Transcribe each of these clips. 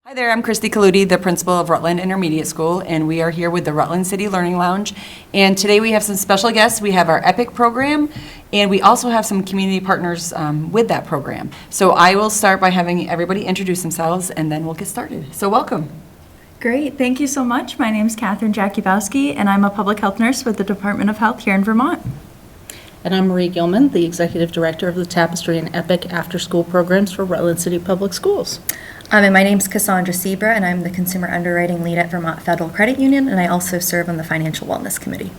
Hi there, I'm Christy Coloutti, the principal of Rutland Intermediate School, and we are here with the Rutland City Learning Lounge. And today we have some special guests. We have our EPIC program, and we also have some community partners with that program. So I will start by having everybody introduce themselves, and then we'll get started. So welcome. Great, thank you so much. My name is Catherine Jakubowski, and I'm a public health nurse with the Department of Health here in Vermont. And I'm Marie Gilman, the Executive Director of the Tapestry and EPIC after-school programs for Rutland City Public Schools. And my name is Cassandra Sebra, and I'm the Consumer Underwriting Lead at Vermont Federal Credit Union, and I also serve on the Financial Wellness Committee.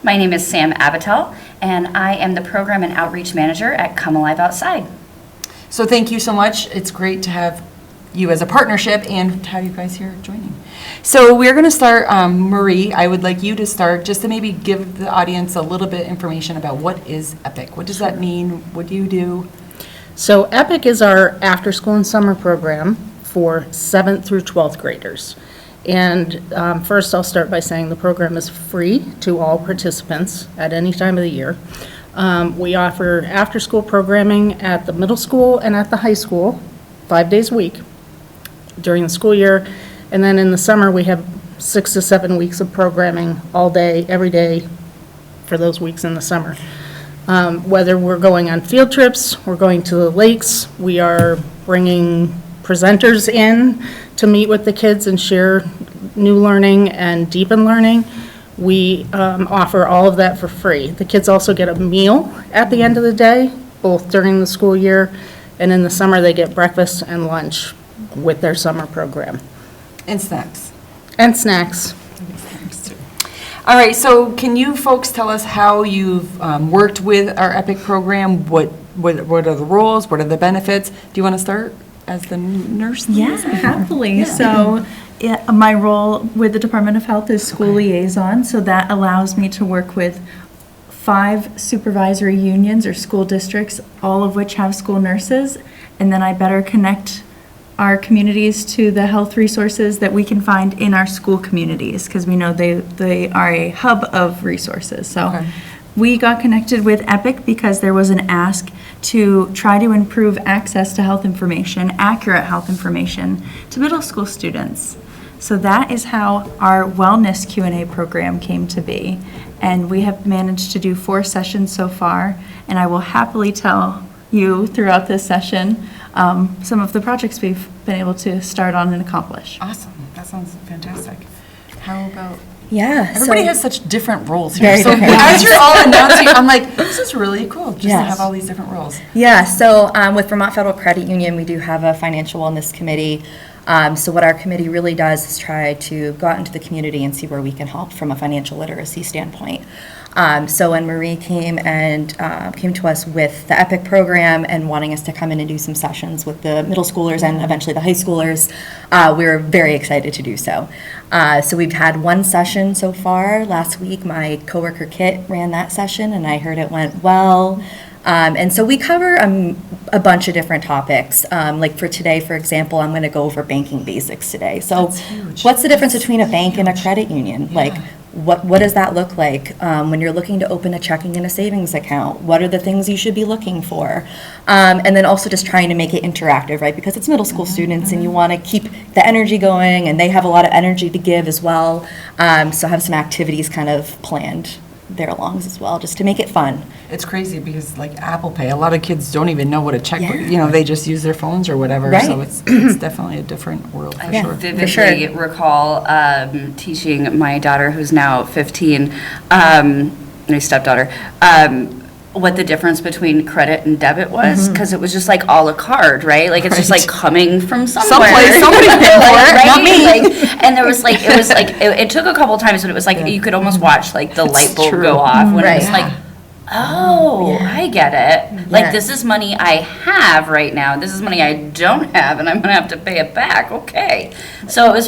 My name is Sam Abatel, and I am the Program and Outreach Manager at Come Alive Outside. So thank you so much. It's great to have you as a partnership and to have you guys here joining. So we're going to start, Marie, I would like you to start just to maybe give the audience a little bit information about what is EPIC. What does that mean? What do you do? So EPIC is our after-school and summer program for 7th through 12th graders. And first I'll start by saying the program is free to all participants at any time of the year. We offer after-school programming at the middle school and at the high school 5 days a week during the school year. And then in the summer, we have 6 to 7 weeks of programming all day, every day for those weeks in the summer. Whether we're going on field trips, we're going to the lakes, we are bringing presenters in to meet with the kids and share new learning and deepen learning. We offer all of that for free. The kids also get a meal at the end of the day, both during the school year, and in the summer they get breakfast and lunch with their summer program. And snacks. And snacks. All right, so can you folks tell us how you've worked with our EPIC program? What are the roles? What are the benefits? Do you want to start as the nurse? Yeah, happily. Yeah. So my role with the Department of Health is school liaison, so that allows me to work with 5 supervisory unions or school districts, all of which have school nurses, and then I better connect our communities to the health resources that we can find in our school communities, because we know they are a hub of resources. So we got connected with EPIC because there was an ask to try to improve access to health information, accurate health information, to middle school students. So that is how our wellness Q&A program came to be. And we have managed to do 4 sessions so far, and I will happily tell you throughout this session some of the projects we've been able to start on and accomplish. Awesome. That sounds fantastic. How about... Yeah. Everybody has such different roles here. Very So different. as you're all announcing, I'm like, this is really cool just to Yes. have all these different roles. Yeah, so with Vermont Federal Credit Union, we do have a Financial Wellness Committee. So what our committee really does is try to go out into the community and see where we can help from a financial literacy standpoint. So when Marie came to us with the EPIC program and wanting us to come in and do some sessions with the middle schoolers and eventually the high schoolers, we were very excited to do so. So we've had 1 session so far. Last week, my coworker Kit ran that session, and I heard it went well. And so we cover a bunch of different topics. Like for today, for example, I'm going to go over banking basics today. So That's huge. what's the difference between a bank and a credit union? Like, what does that look like when you're looking to open a checking and a savings account? What are the things you should be looking for? And then also just trying to make it interactive, right? Because it's middle school students and you want to keep the energy going, and they have a lot of energy to give as well. So have some activities kind of planned there alongs as well, just to make it fun. It's crazy because like Apple Pay, a lot of kids don't even know what a checkbook, Yeah. They just use their phones or whatever. Right. So it's definitely a different world for I sure. vividly recall teaching my daughter, who's now 15, my stepdaughter, what the difference between credit and debit was, because it was just like a la carte, right? Like it's just like coming from somewhere. Somebody paid for it, right? not me. And there was like, it took a couple times, but it was like, you could almost watch like the light bulb true. go off when it was Right. like, oh, I get it. Like, this is money I have right now. This is money I don't have, and I'm gonna have to pay it back. Okay. So it's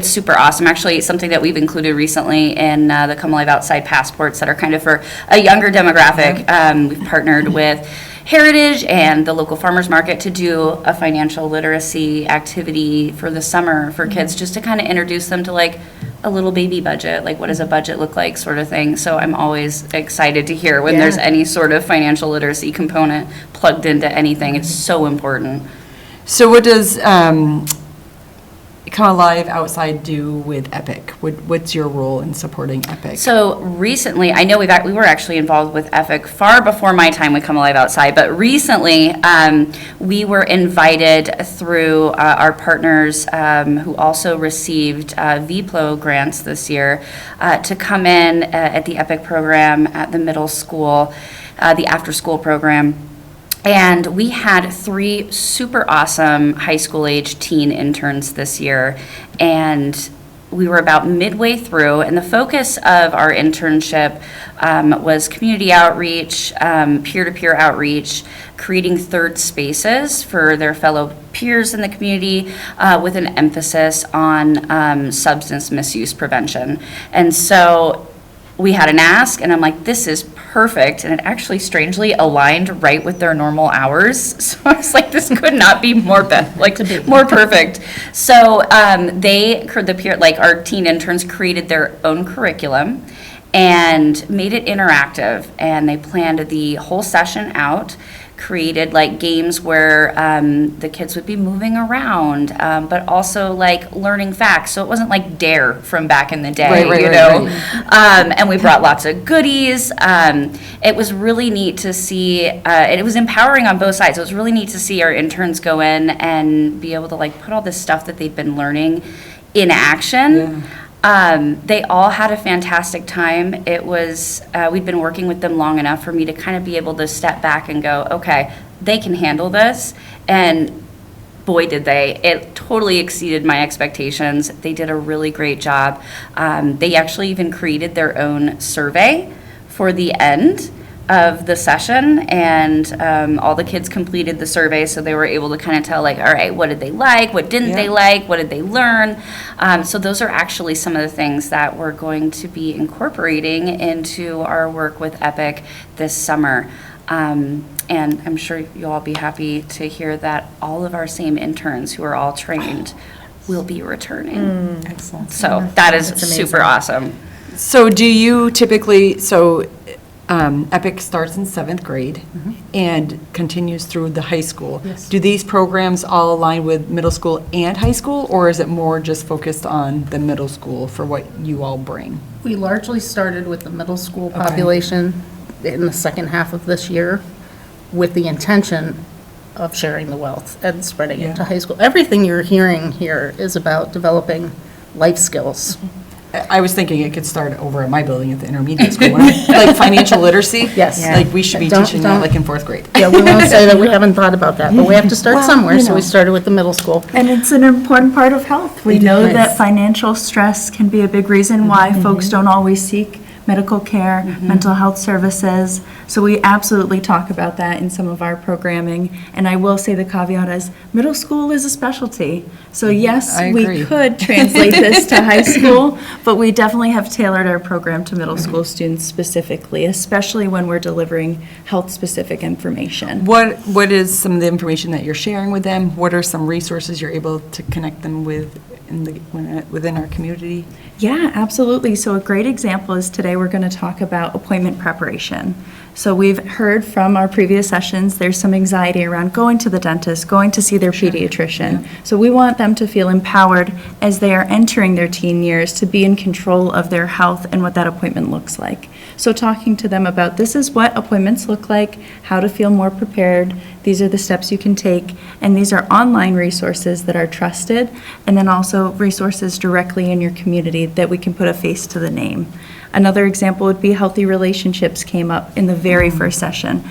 super awesome. Actually, it's something that we've included recently in the Come Alive Outside passports that are kind of for a younger demographic. We've partnered with Heritage and the local farmers market to do a financial literacy activity for the summer for kids, just to kind of introduce them to like a little baby budget, like what does a budget look like, sort of thing. So I'm always excited to hear when there's any sort of financial literacy component plugged into anything. It's so important. So what does Come Alive Outside do with EPIC? What's your role in supporting EPIC? So recently, I know we were actually involved with EPIC far before my time with Come Alive Outside, but recently we were invited through our partners who also received VPLO grants this year to come in at the EPIC program at the middle school, the after-school program. And we had 3 super awesome high school age teen interns this year. And we were about midway through, and the focus of our internship was community outreach, peer-to-peer outreach, creating third spaces for their fellow peers in the community with an emphasis on substance misuse prevention. And so we had an ask, and I'm like, this is perfect, and it actually strangely aligned right with their normal hours. So I was like, this could not be more more perfect. So our teen interns created their own curriculum and made it interactive, and they planned the whole session out. Created like games where the kids would be moving around, but also like learning facts. So it wasn't like DARE from back in the day, Right. And we brought lots of goodies. It was really neat to see, and it was empowering on both sides. It was really neat to see our interns go in and be able to like put all this stuff that they'd been learning in action. Yeah. They all had a fantastic time. It was, we'd been working with them long enough for me to kind of be able to step back and go, okay, they can handle this. And boy, did they. It totally exceeded my expectations. They did a really great job. They actually even created their own survey for the end of the session, and all the kids completed the survey, so they were able to kind of tell, like, all right, what did they like, what didn't they like, what did they learn? So those are actually some of the things that we're going to be incorporating into our work with EPIC this summer. And I'm sure you'll all be happy to hear that all of our same interns who are all trained will be returning. Excellent. So that is super awesome. So do you typically, EPIC starts in 7th grade and continues through the high school. Yes. Do these programs all align with middle school and high school, or is it more just focused on the middle school for what you all bring? We largely started with the middle school population in the second half of this year with the intention of sharing the wealth and spreading it to high school. Everything you're hearing here is about developing life skills. I was thinking it could start over at my building at the intermediate school, like financial literacy. Yes. Like we should be teaching that like in 4th grade. Yeah, we won't say that we haven't thought about that, but we have to start somewhere, so we started with the middle school. And it's an important part of health. We know that financial stress can be a big reason why folks don't always seek medical care, mental health services. So we absolutely talk about that in some of our programming. And I will say the caveat is middle school is a specialty. So yes, we could translate this to high school, but we definitely have tailored our program to middle school students specifically, especially when we're delivering health-specific information. What is some of the information that you're sharing with them? What are some resources you're able to connect them with within our community? Yeah, absolutely. So a great example is today we're going to talk about appointment preparation. So we've heard from our previous sessions, there's some anxiety around going to the dentist, going to see their pediatrician. So we want them to feel empowered as they are entering their teen years to be in control of their health and what that appointment looks like. So talking to them about this is what appointments look like, how to feel more prepared, these are the steps you can take, and these are online resources that are trusted, and then also resources directly in your community that we can put a face to the name. Another example would be healthy relationships came up in the very first session.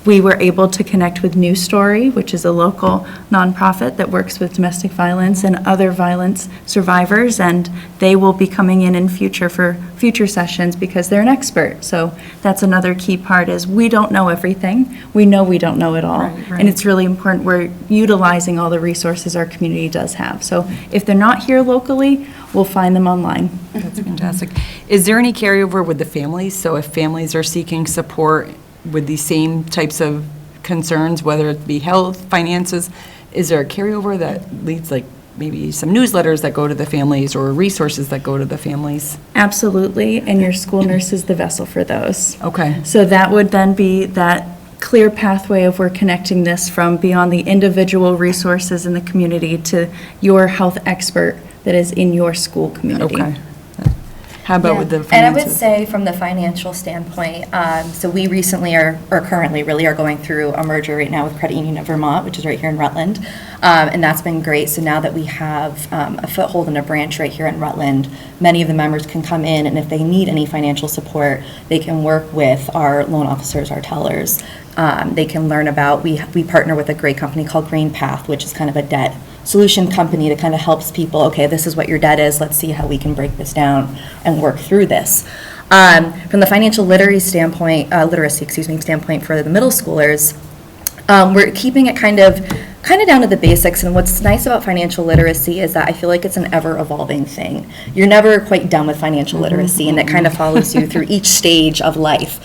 We were able to connect with New Story, which is a local nonprofit that works with domestic violence and other violence survivors, and they will be coming in future for future sessions because they're an expert. So that's another key part is we don't know everything. We know we don't know it all. And it's really important we're utilizing all the resources our community does have. So if they're not here locally, we'll find them online. That's fantastic. Is there any carryover with the families? So if families are seeking support with these same types of concerns, whether it be health, finances, is there a carryover that leads like maybe some newsletters that go to the families or resources that go to the families? Absolutely, and your school nurse is the vessel for those. Okay. So that would then be that clear pathway of we're connecting this from beyond the individual resources in the community to your health expert that is in your school community. Okay. How about with the And I would finances? say from the financial standpoint, so we recently or currently really are going through a merger right now with Credit Union of Vermont, which is right here in Rutland. And that's been great. So now that we have a foothold and a branch right here in Rutland, many of the members can come in, and if they need any financial support, they can work with our loan officers, our tellers. They can learn about, we partner with a great company called Green Path, which is kind of a debt solution company that kind of helps people, okay, this is what your debt is, let's see how we can break this down and work through this. From the financial literacy standpoint for the middle schoolers, we're keeping it kind of down to the basics, and what's nice about financial literacy is that I feel like it's an ever-evolving thing. You're never quite done with financial literacy, and it kind of follows you through each stage of life.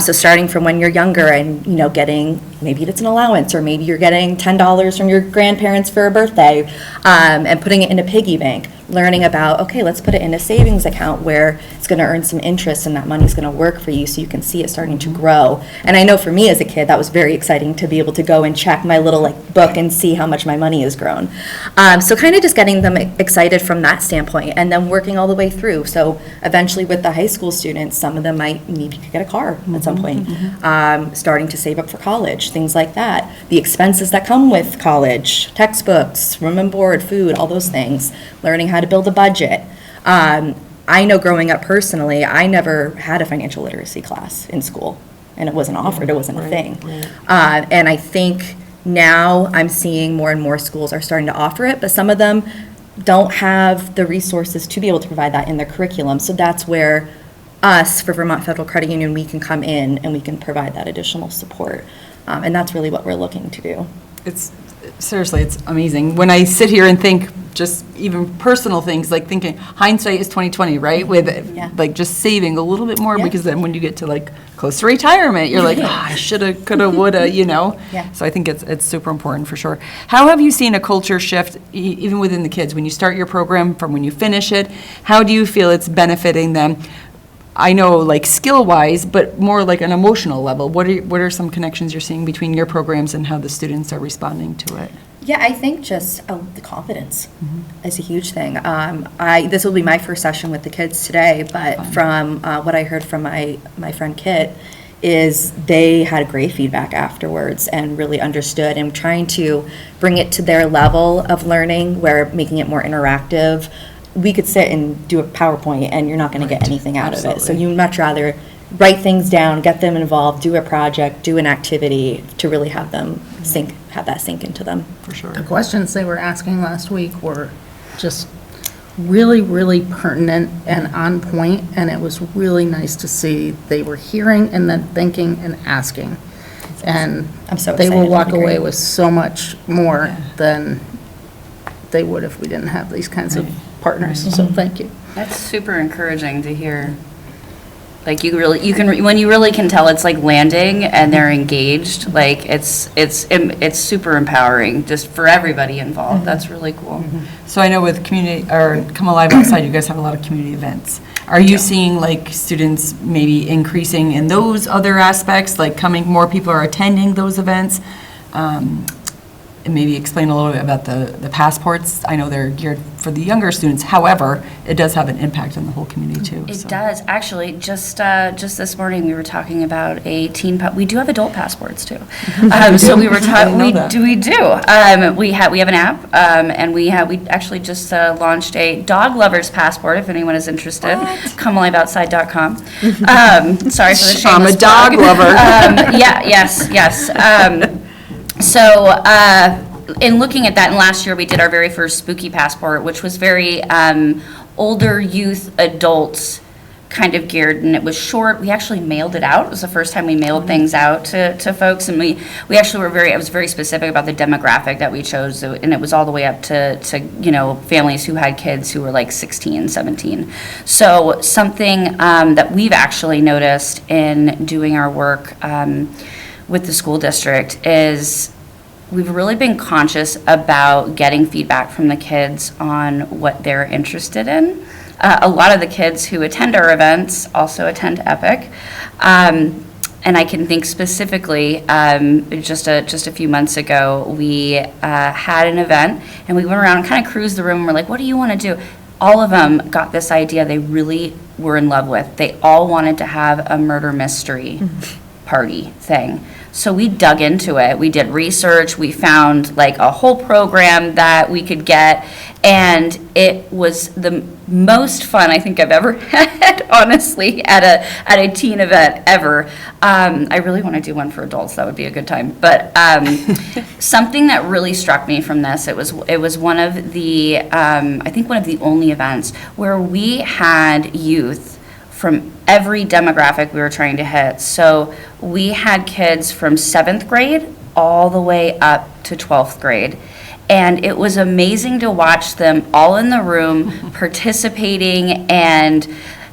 So starting from when you're younger and, getting, maybe it's an allowance, or maybe you're getting $10 from your grandparents for a birthday, and putting it in a piggy bank, learning about, okay, let's put it in a savings account where it's going to earn some interest and that money's going to work for you so you can see it starting to grow. And I know for me as a kid, that was very exciting to be able to go and check my little book and see how much my money has grown. So kind of just getting them excited from that standpoint and then working all the way through. So eventually with the high school students, some of them might need to get a car at some point, starting to save up for college, things like that. The expenses that come with college, textbooks, room and board, food, all those things, learning how to build a budget. I know growing up personally, I never had a financial literacy class in school, and it wasn't offered, it wasn't a thing. And I think now I'm seeing more and more schools are starting to offer it, but some of them don't have the resources to be able to provide that in their curriculum. So that's where us, for Vermont Federal Credit Union, we can come in and we can provide that additional support. And that's really what we're looking to do. Seriously, it's amazing. When I sit here and think just even personal things, like thinking hindsight is 2020, right? With just saving a little bit more, Yeah. because then when you get to close to retirement, you're like, I shoulda, coulda, woulda, Yeah. So I think it's super important for sure. How have you seen a culture shift even within the kids? When you start your program from when you finish it, how do you feel it's benefiting them? I know skill-wise, but more like an emotional level. What are some connections you're seeing between your programs and how the students are responding to it? Yeah, I think just the confidence is a huge thing. This will be my first session with the kids today, but from what I heard from my friend Kit, is they had great feedback afterwards and really understood, and trying to bring it to their level of learning, where making it more interactive. We could sit and do a PowerPoint and you're not going to get anything out of it. So Absolutely. you'd much rather write things down, get them involved, do a project, do an activity to really have them have that sink into them. For sure. The questions they were asking last week were just really, really pertinent and on point, and it was really nice to see they were hearing and then thinking and asking. And I'm so they will excited. walk It'll be away great. with so much more than they would if we didn't have these kinds of partners, so thank you. That's super encouraging to hear. When you really can tell it's landing and they're engaged, it's super empowering just for everybody involved. That's really cool. So I know with community, or Come Alive Outside, you guys have a lot of community events. Are you seeing students maybe increasing in those other aspects, more people are attending those events? And maybe explain a little bit about the passports. I know they're geared for the younger students. However, it does have an impact on the whole community too. It so. does. Actually, just this morning, we were talking about a we do have adult passports too. So we were talking, we do. We have an app, and we actually just launched a dog lover's passport, if anyone is interested. ComeAliveOutside.com. Sorry for the shameless I'm a dog plug. lover. Yes. So, in looking at that, and last year we did our very first spooky passport, which was very older youth, adults kind of geared, and it was short. We actually mailed it out. It was the first time we mailed things out to folks, and we actually I was very specific about the demographic that we chose, and it was all the way up to families who had kids who were 16, 17. So something that we've actually noticed in doing our work with the school district is we've really been conscious about getting feedback from the kids on what they're interested in. A lot of the kids who attend our events also attend EPIC. And I can think specifically, just a few months ago, we had an event, and we went around and kind of cruised the room, and we're like, what do you want to do? All of them got this idea they really were in love with. They all wanted to have a murder mystery party thing. So we dug into it. We did research. We found like a whole program that we could get, and it was the most fun I think I've ever had, honestly, at a teen event ever. I really want to do one for adults. That would be a good time. But something that really struck me from this, it was one of the I think one of the only events where we had youth from every demographic we were trying to hit. So we had kids from 7th grade all the way up to 12th grade. And it was amazing to watch them all in the room participating, and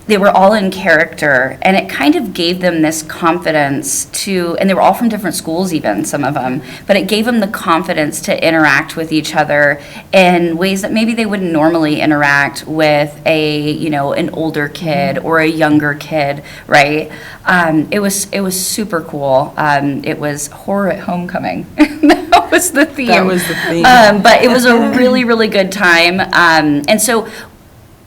they were all in character, and it kind of gave them this confidence to, and they were all from different schools even, some of them, but it gave them the confidence to interact with each other in ways that maybe they wouldn't normally interact with an older kid or a younger kid, right? It was super cool. It was horror at homecoming. That was the theme. That was the theme. But it was a really, really good time. And so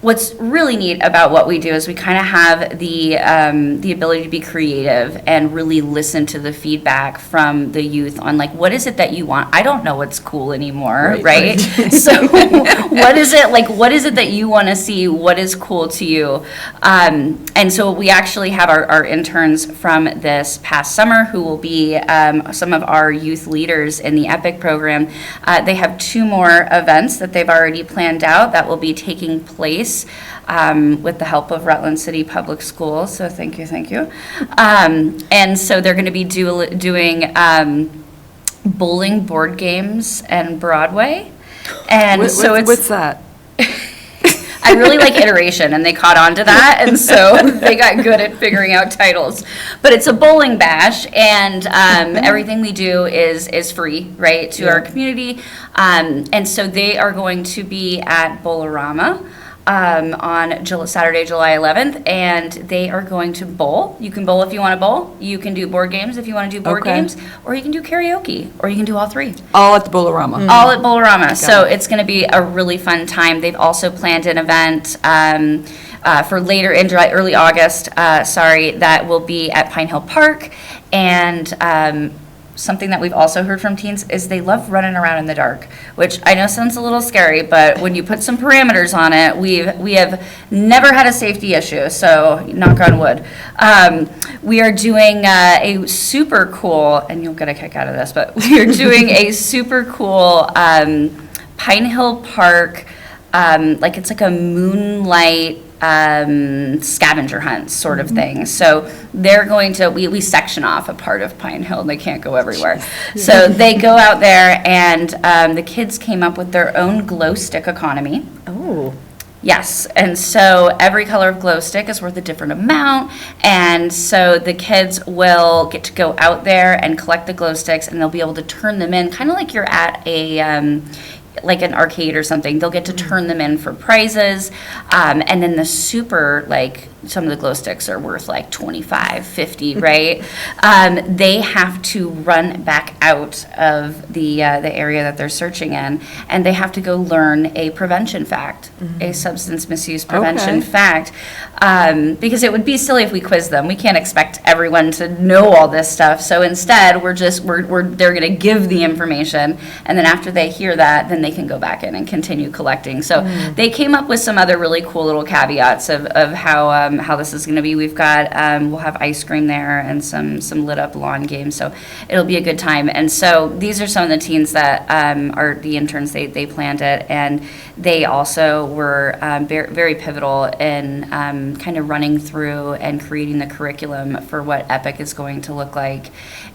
what's really neat about what we do is we kind of have the ability to be creative and really listen to the feedback from the youth on like, what is it that you want? I don't know what's cool anymore, right? So what is it that you want to see? What is cool to you? And so we actually have our interns from this past summer who will be some of our youth leaders in the EPIC program. They have 2 more events that they've already planned out that will be taking place with the help of Rutland City Public Schools. So thank you. And so they're going to be doing bowling board games and Broadway. And What's that? I really like iteration, and they caught on to that, and so they got good at figuring out titles. But it's a bowling bash, and everything we do is free, right, to our community. And so they are going to be at Bowlorama on Saturday, July 11th, and they are going to bowl. You can bowl if you want to bowl. You can do board games if you want to do board games, or you can do karaoke, or you can do all 3. All at the Bowlorama. All at Bowlorama. So it's going to be a really fun time. They've also planned an event for later in July, early August, that will be at Pine Hill Park. And something that we've also heard from teens is they love running around in the dark, which I know sounds a little scary, but when you put some parameters on it, we have never had a safety issue, so knock on wood. We are doing a super cool, and you'll get a kick out of this, but we are doing a super cool Pine Hill Park, it's like a moonlight scavenger hunt sort of thing. So they're going to, we section off a part of Pine Hill, they can't go everywhere. So they go out there, and the kids came up with their own glow stick economy. Oh. Yes, and so every color of glow stick is worth a different amount, and so the kids will get to go out there and collect the glow sticks, and they'll be able to turn them in, kind of like you're at a like an arcade or something. They'll get to turn them in for prizes, and then the super, some of the glow sticks are worth like $25, $50, right? They have to run back out of the area that they're searching in, and they have to go learn a prevention fact, a substance misuse prevention fact, because it would be silly if we quiz them. We can't expect everyone to know all this stuff. So instead, they're going to give the information, and then after they hear that, then they can go back in and continue collecting. So they came up with some other really cool little caveats of how this is going to be. We've got we'll have ice cream there and some lit up lawn games, so it'll be a good time. And so these are some of the teens that are the interns. They planned it, and they also were very, very pivotal in kind of running through and creating the curriculum for what EPIC is going to look like.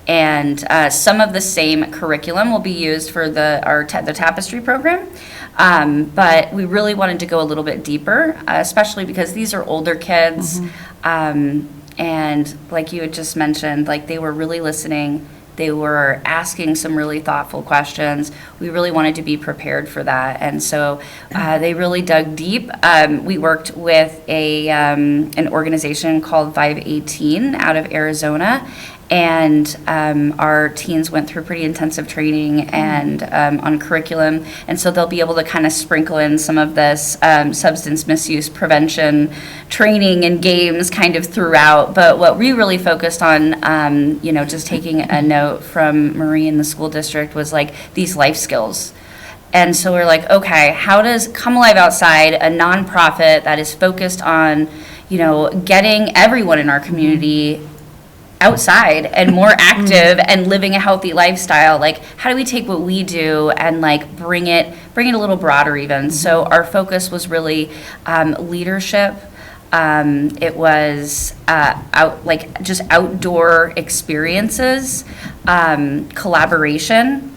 And some of the same curriculum will be used for the Tapestry program, but we really wanted to go a little bit deeper, especially because these are older kids, and like you had just mentioned, they were really listening. They were asking some really thoughtful questions. We really wanted to be prepared for that, and so they really dug deep. We worked with an organization called 518 out of Arizona, And our teens went through pretty intensive training and on curriculum. And so they'll be able to kind of sprinkle in some of this substance misuse prevention training and games kind of throughout. But what we really focused on, just taking a note from Marie in the school district was like these life skills. And so we're like, okay, how does Come Alive Outside, a nonprofit that is focused on, getting everyone in our community outside and more active and living a healthy lifestyle, like how do we take what we do and like bring it a little broader even. So our focus was really leadership. It was just outdoor experiences, collaboration,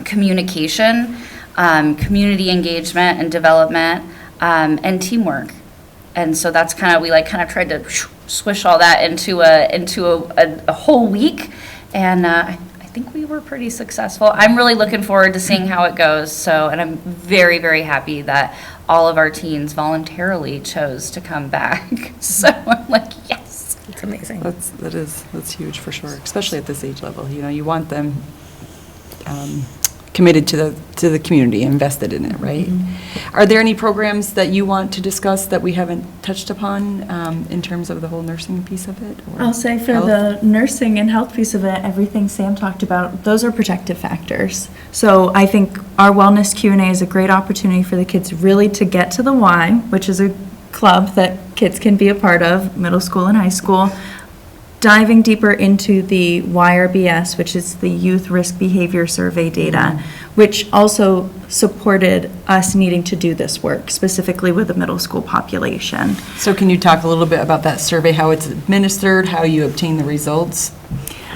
communication, community engagement and development, and teamwork. And so that's kind of, we tried to swish all that into a whole week. And I think we were pretty successful. I'm really looking forward to seeing how it goes. So, and I'm very, very happy that all of our teens voluntarily chose to come back. So I'm like, yes. It's amazing. That's huge for sure, especially at this age level. You want them committed to the community, invested in it, right? Are there any programs that you want to discuss that we haven't touched upon in terms of the whole nursing piece of it? Or I'll say for health? the nursing and health piece of it, everything Sam talked about, those are protective factors. So I think our wellness Q&A is a great opportunity for the kids really to get to the why, which is a club that kids can be a part of, middle school and high school, diving deeper into the YRBS, which is the Youth Risk Behavior Survey data, which also supported us needing to do this work, specifically with the middle school population. So can you talk a little bit about that survey, how it's administered, how you obtain the results?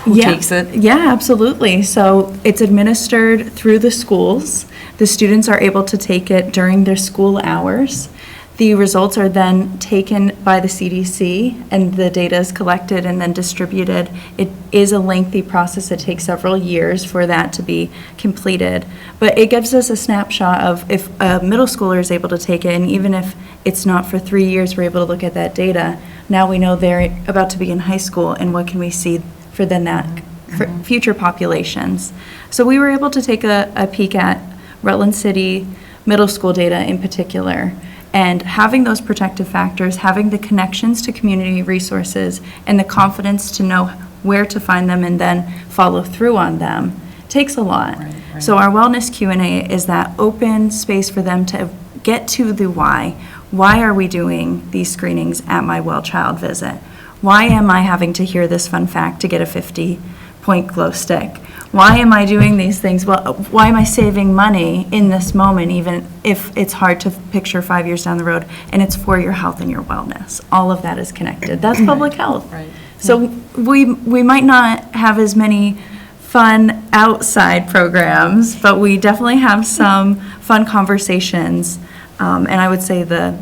Who takes it? Yeah, absolutely. So it's administered through the schools. The students are able to take it during their school hours. The results are then taken by the CDC, and the data is collected and then distributed. It is a lengthy process. It takes several years for that to be completed. But it gives us a snapshot of if a middle schooler is able to take it, and even if it's not for 3 years, we're able to look at that data. Now we know they're about to be in high school, and what can we see for then that for future populations. So we were able to take a peek at Rutland City middle school data in particular. And having those protective factors, having the connections to community resources, and the confidence to know where to find them and then follow through on them takes a lot. Right. So our wellness Q&A is that open space for them to get to the why. Why are we doing these screenings at my well child visit? Why am I having to hear this fun fact to get a 50-point glow stick? Why am I doing these things? Well, why am I saving money in this moment, even if it's hard to picture 5 years down the road, and it's for your health and your wellness? All of that is connected. That's public health. Right. So we might not have as many fun outside programs, but we definitely have some fun conversations. And I would say the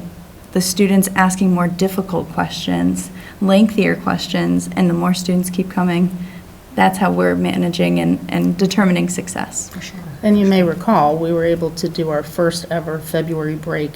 students asking more difficult questions, lengthier questions, and the more students keep coming, that's how we're managing and determining success. For sure. And you may recall, we were able to do our first ever February break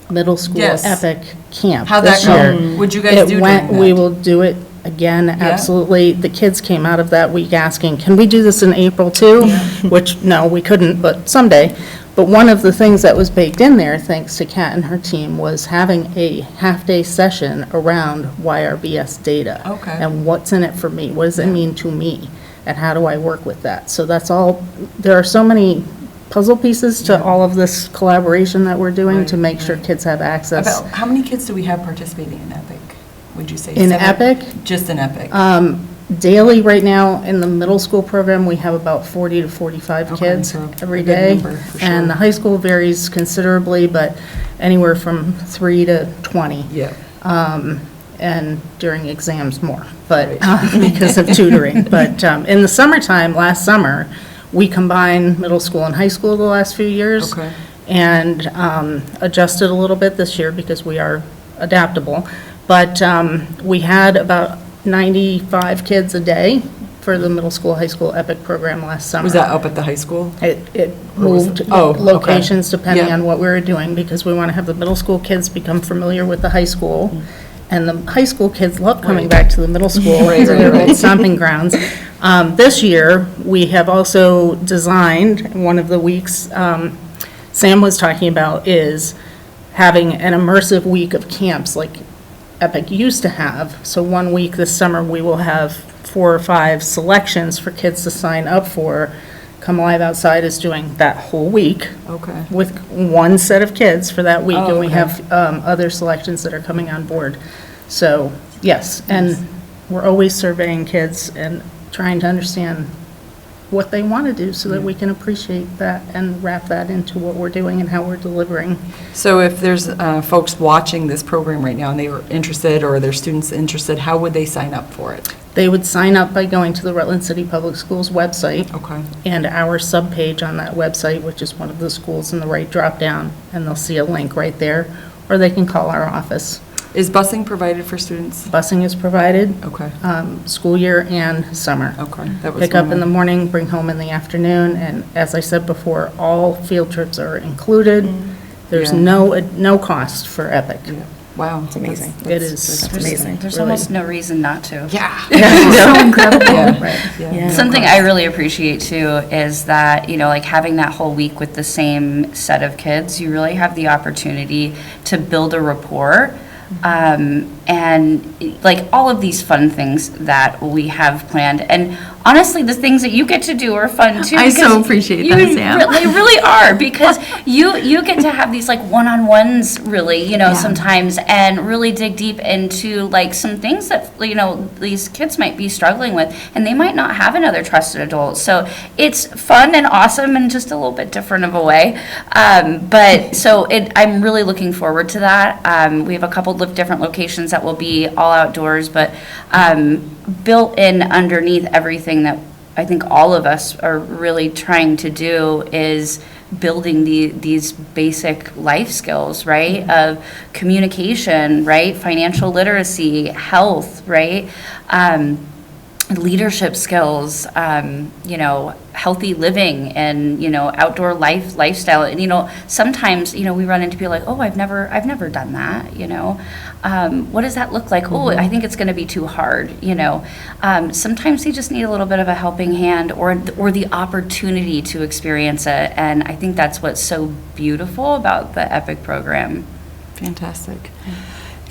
middle school Yes. EPIC camp How'd this that go? year. What'd you guys do during that? We will do it again, absolutely. The kids came out of that week asking, can we do this in April too? Which, no, we couldn't, but someday. But one of the things that was baked in there, thanks to Kat and her team, was having a half-day session around YRBS data. Okay. And what's in it for me? What does it mean to me? And how do I work with that? So that's all, there are so many puzzle pieces to all of this collaboration that we're doing to make sure kids have access. About how many kids do we have participating in EPIC, would you say? In 7? EPIC? Just in EPIC. Daily, right now, in the middle school program, we have about 40 to 45 Okay, kids so every a good day. number, for sure. And the high school varies considerably, but anywhere from 3 to 20. Yeah. And during exams more, but because of tutoring. But in the summertime, last summer, we combined middle school and high school the last few years. Okay. And adjusted a little bit this year because we are adaptable. But we had about 95 kids a day for the middle school, high school EPIC program last summer. Was that up at the high school? It Or was moved it- oh, okay. locations depending Yeah. on what we were doing, because we want to have the middle school kids become familiar with the high school, And the high school kids love coming back to the middle school, Right, to their right, old stomping grounds. This year, we have also designed, one of the weeks Sam was talking about is having an immersive week of camps like EPIC used to have. So 1 week this summer, we will have 4 or 5 selections for kids to sign up for. Come Alive Outside is doing that whole week Okay. with one set of kids for that week, Oh, and we okay. have other selections that are coming on board. So, yes, and we're always surveying kids and trying to understand what they want to do so that we can appreciate that and wrap that into what we're doing and how we're delivering. So if there's folks watching this program right now and they were interested, or their students interested, how would they sign up for it? They would sign up by going to the Rutland City Public Schools website. Okay. And our subpage on that website, which is one of the schools in the right drop-down, and they'll see a link right there, or they can call our office. Is busing provided for students? Busing is provided, Okay. school year and summer. Okay. That was Pick up one in the of morning, bring home in the afternoon, and as I said before, all field trips are included. There's Yeah. no cost for EPIC. Yeah. Wow. It's amazing. It is. That's amazing. There's Really. almost no reason not to. Yeah. So incredible. Yeah. Yeah. Something I really appreciate too is that, like having that whole week with the same set of kids, you really have the opportunity to build a rapport. And like all of these fun things that we have planned. And honestly, the things that you get to do are fun too. I so because appreciate you that, Sam. They really are, because you get to have these like one-on-ones really, sometimes, and really dig deep into like some things that, these kids might be struggling with, and they might not have another trusted adult. So it's fun and awesome and just a little bit different of a way. I'm really looking forward to that. We have a couple of different locations that will be all outdoors, but built in underneath everything that I think all of us are really trying to do is building these basic life skills, right? Of communication, right? Financial literacy, health, right? Leadership skills, healthy living, and outdoor lifestyle. And sometimes we run into people like, oh, I've never done that. What does that look like? Oh, I think it's going to be too hard. Sometimes you just need a little bit of a helping hand, or the opportunity to experience it. And I think that's what's so beautiful about the EPIC program. Fantastic.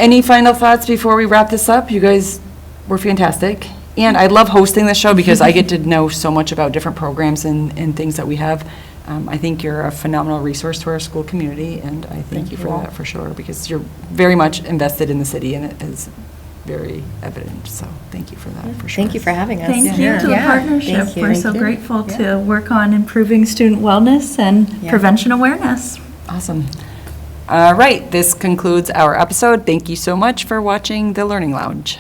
Any final thoughts before we wrap this up? You guys were fantastic. And I love hosting this show because I get to know so much about different programs and things that we have. I think you're a phenomenal resource to our school community, and I thank you for that for sure, because you're very much invested in the city, and it is very evident. So thank you for that for sure. Thank you for having us. Thank you to the Yeah. partnership. Thank you. We're so Thank you. grateful to work on improving student wellness and Yeah. prevention awareness. Awesome. All right, this concludes our episode. Thank you so much for watching The Learning Lounge.